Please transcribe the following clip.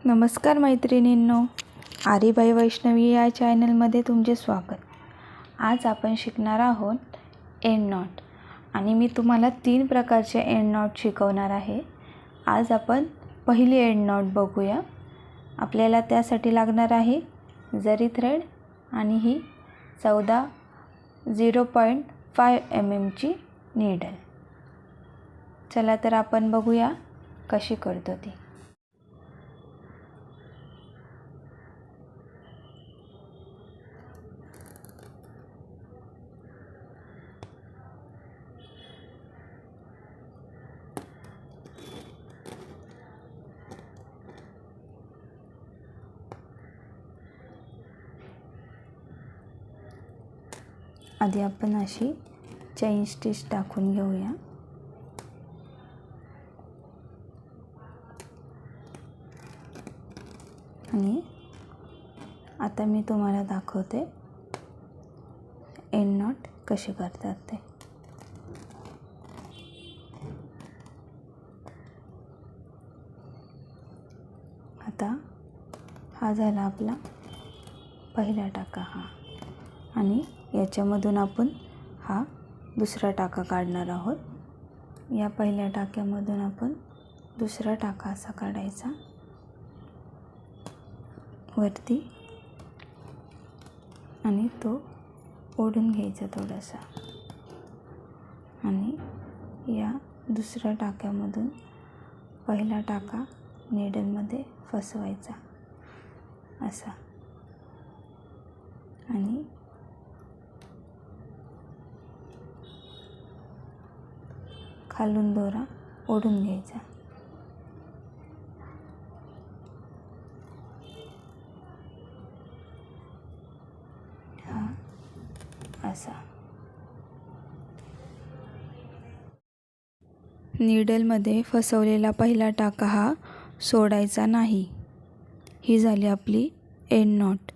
नमस्कार मैत्रिणींनो, आरीबाई वैष्णवी या चॅनलमध्ये तुमचे स्वागत. आज आपण शिकणार आहोत एंड नॉट आणि मी तुम्हाला 3 प्रकारचे एंड नॉट शिकवणार आहे. आज आपण पहिली एंड नॉट बघूया. आपल्याला त्यासाठी लागणार आहे जरी थ्रेड आणि ही 0.5 mm ची नीडल. चला तर आपण बघूया कशी करतो ती. आधी आपण अशी चेन स्टिच टाकून घेऊया. आणि आता मी तुम्हाला दाखवते एंड नॉट कसे करतात ते. आता हा झाला आपला पहिला टाका हा, आणि याच्यामधून आपण हा दुसरा टाका काढणार आहोत. या पहिल्या टाक्यामधून आपण दुसरा टाका असा काढायचा वरती आणि तो ओढून घ्यायचा थोडासा, आणि या दुसऱ्या टाक्यामधून पहिला टाका नीडलमध्ये फसवायचा असा, आणि खालून दोरा ओढून घ्यायचा. हा असा. नीडलमध्ये फसवलेला पहिला टाका हा सोडायचा नाही. ही झाली आपली एंड नॉट.